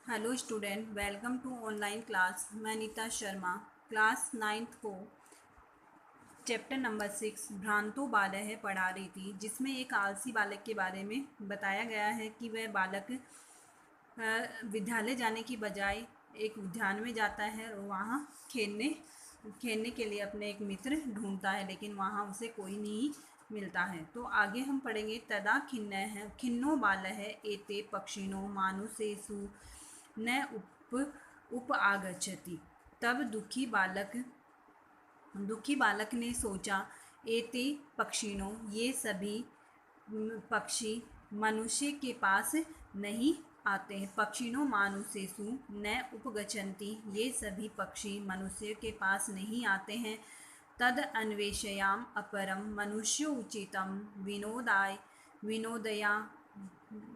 Hello student, welcome to online class. मैं Neeta Sharma class 9th को chapter number 6 भ्रांतो बालः पढ़ा रही थी, जिसमें एक आलसी बालक के बारे में बताया गया है कि वह बालक विद्यालय जाने की बजाय एक उद्यान में जाता है और वहाँ खेलने खेलने के लिए अपने एक मित्र ढूंढता है, लेकिन वहाँ उसे कोई नहीं मिलता है। तो आगे हम पढ़ेंगे। तदा खिन्नो बालः एते पक्षिणो मानुषेषु न उप आगच्छति। तब दुखी बालक ने सोचा, एते पक्षिणों, ये सभी पक्षी मनुष्य के पास नहीं आते हैं। पक्षिणों मानुषेषु न उपगच्छन्ति, ये सभी पक्षी मनुष्य के पास नहीं आते हैं। तद अन्वेषयाम अपरम मनुष्योचितम विनोदया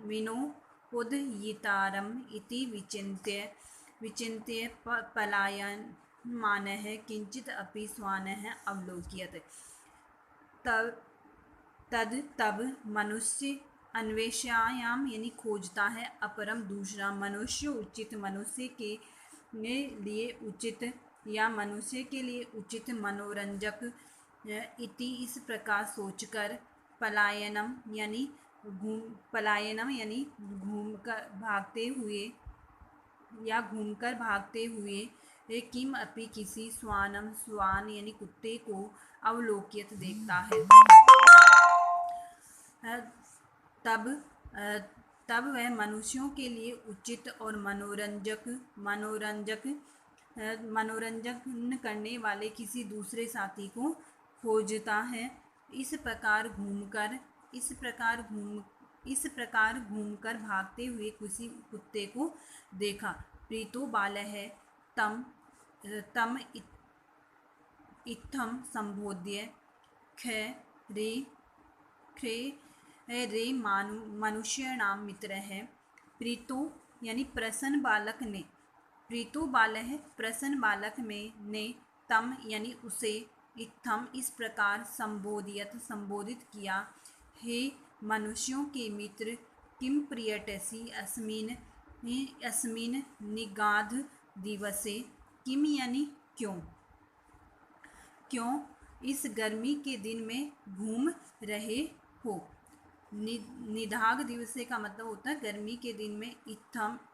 विनोदयितारम इति विचिन्त्य पलायमानः किंचित अपि स्वानः अवलोकयत्। तब मनुष्य अन्वेषायाम यानी खोजता है, अपरम दूसरा, मनुष्य उचित, मनुष्य के लिए उचित या मनुष्य के लिए उचित, मनोरंजक, इति इस प्रकार सोचकर, पलायनम यानी घूमकर भागते हुए या घूमकर भागते हुए, किम अपि किसी स्वान यानी कुत्ते को अवलोकित देखता है। तब तब वह मनुष्यों के लिए उचित और मनोरंजन करने वाले किसी दूसरे साथी को खोजता है। इस प्रकार घूमकर भागते हुए किसी कुत्ते को देखा। प्रीतो बालः तम इत्थम संबोध्य रे मनुष्याणां मित्रः। प्रीतो यानी प्रसन्न बालक ने तम यानी उसे, इत्थम इस प्रकार, संबोधित किया, हे मनुष्यों के मित्र, किम प्रियटसि अस्मिन् निगाध दिवसे। किम यानी क्यों इस गर्मी के दिन में घूम रहे हो। निदाघ दिवसे का मतलब होता है गर्मी के दिन में।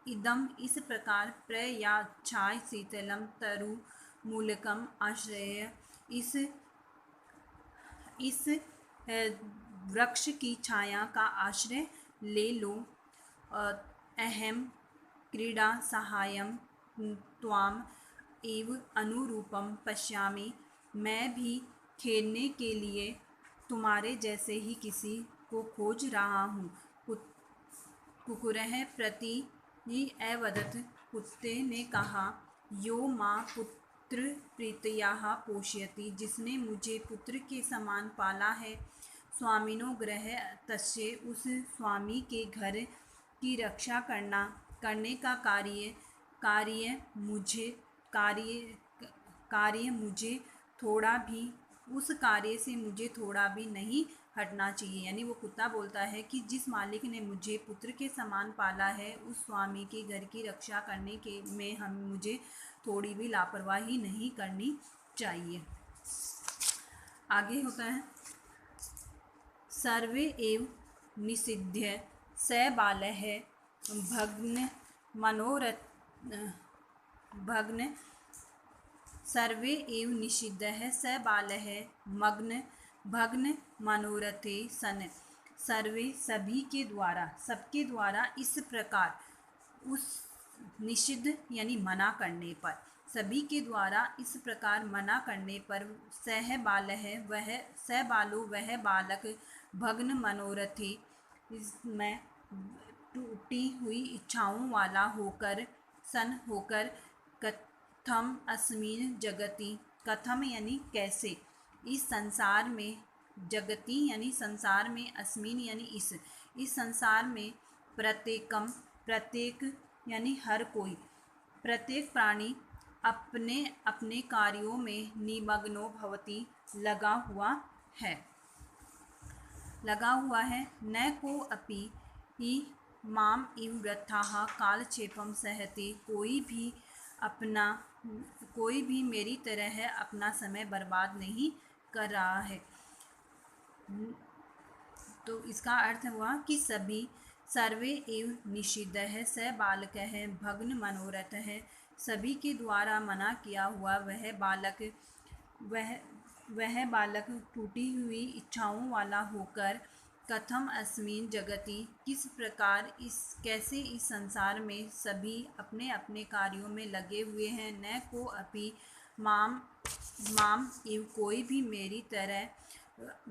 इदम इस प्रकार, प्रयाच्छाय शीतलम तरु मूलकम आश्रय, इस वृक्ष की छाया का आश्रय ले लो। अहम क्रीडा सहायम त्वाम एव अनुरूपम पश्यामि, मैं भी खेलने के लिए तुम्हारे जैसे ही किसी को खोज रहा हूँ। कुकुरः प्रति अवदत्, कुत्ते ने कहा, यो माँ पुत्र प्रीतयाः पोषयति, जिसने मुझे पुत्र के समान पाला है। स्वामिनो गृह तस्य, उस स्वामी के घर की रक्षा करने का कार्य मुझे थोड़ा भी, उस कार्य से मुझे थोड़ा भी नहीं हटना चाहिए। यानी वो कुत्ता बोलता है कि जिस मालिक ने मुझे पुत्र के समान पाला है, उस स्वामी के घर की रक्षा करने के में मुझे थोड़ी भी लापरवाही नहीं करनी चाहिए। आगे होता है, सर्वे एव निषिध्य स बालः सर्वे एव निषिद्धः स बालः भग्न मनोरथे सन। सर्वे सभी के द्वारा, सबके द्वारा, इस प्रकार, उस निषिद्ध यानी मना करने पर, सभी के द्वारा इस प्रकार मना करने पर, सह वह बालक, भग्न मनोरथे, इसमें टूटी हुई इच्छाओं वाला होकर, कथम अस्मिन् जगति, कथम यानी कैसे, इस संसार में, जगति यानी संसार में, अस्मिन् यानी इस संसार में, प्रत्येक यानी हर कोई, प्रत्येक प्राणी अपने अपने कार्यों में निमग्नो भवति, लगा हुआ है। न को अपि माम इव वृथाः कालक्षेपम सहते, कोई भी मेरी तरह अपना समय बर्बाद नहीं कर रहा है। तो इसका अर्थ हुआ कि सर्वे एव निषिद्धः स बालकः भग्न मनोरथः, सभी के द्वारा मना किया हुआ वह बालक टूटी हुई इच्छाओं वाला होकर कथम अस्मिन् जगति, किस प्रकार कैसे इस संसार में सभी अपने अपने कार्यों में लगे हुए हैं। न को अपि माम इव, कोई भी मेरी तरह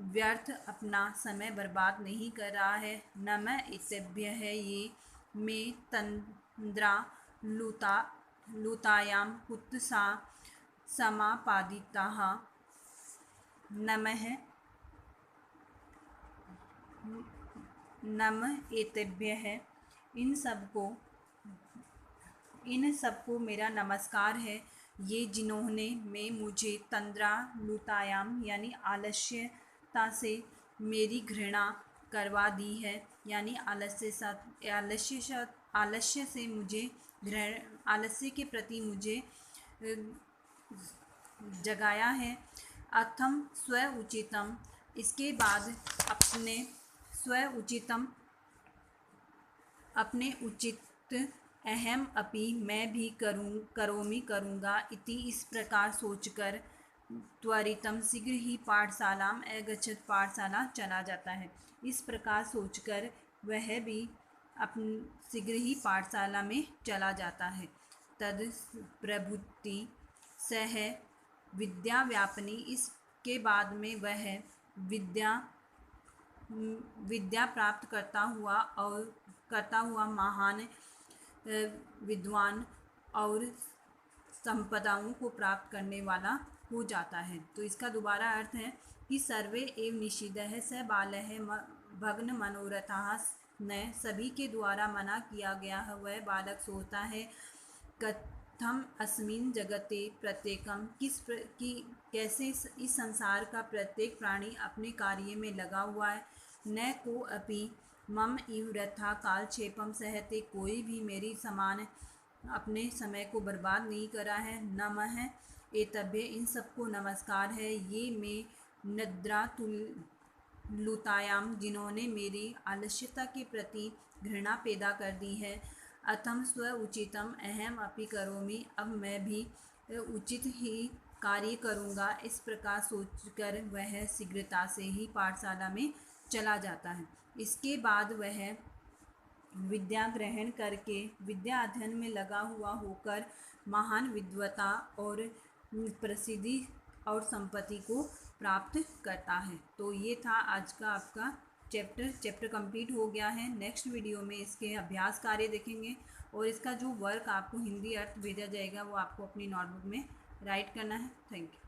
व्यर्थ अपना समय बर्बाद नहीं कर रहा है। न मैं इत्यभ्यः ये में तंद्रा लुतायां कुत्सा समापादिताः, नम एतेभ्यः, इन सबको मेरा नमस्कार है। ये जिन्होंने में मुझे तंद्रा लुतायाम यानी आलस्यता से मेरी घृणा करवा दी है, यानी आलस्य से मुझे आलस्य के प्रति मुझे जगाया है। अथम स्व उचितम, इसके बाद अपने उचित अहम अपि, मैं भी करूँगा इति, इस प्रकार सोचकर त्वरितम शीघ्र ही पाठशालाम अगच्छत्, पाठशाला चला जाता है। इस प्रकार सोचकर वह भी शीघ्र ही पाठशाला में चला जाता है। तद प्रभुति सह विद्या व्यापनी, इसके बाद में वह विद्या प्राप्त करता हुआ महान विद्वान और संपदाओं को प्राप्त करने वाला हो जाता है। तो इसका दोबारा अर्थ है कि सर्वे एव निषिद्धः स बालः भग्न मनोरथः, न सभी के द्वारा मना किया गया है वह बालक सोता है। कथम अस्मिन् जगते प्रत्येकम, कैसे इस संसार का प्रत्येक प्राणी अपने कार्य में लगा हुआ है। न को अपि मम इव वृथा कालक्षेपम सहते, कोई भी मेरी समान अपने समय को बर्बाद नहीं करा है। नमः एतभ्य, इन सबको नमस्कार है। ये में निद्रा लुतायाम, जिन्होंने मेरी आलस्यता के प्रति घृणा पैदा कर दी है। अथम स्व उचितम अहम अपि करोमि, अब मैं भी उचित ही कार्य करूँगा। इस प्रकार सोचकर वह शीघ्रता से ही पाठशाला में चला जाता है। इसके बाद वह विद्या ग्रहण करके विद्या अध्ययन में लगा हुआ होकर महान विद्वता और प्रसिद्धि और संपत्ति को प्राप्त करता है। तो ये था आज का आपका चैप्टर कंप्लीट हो गया है। नेक्स्ट वीडियो में इसके अभ्यास कार्य देखेंगे और इसका जो वर्क आपको हिंदी अर्थ भेजा जाएगा वो आपको अपनी नोटबुक में राइट करना है। Thank you.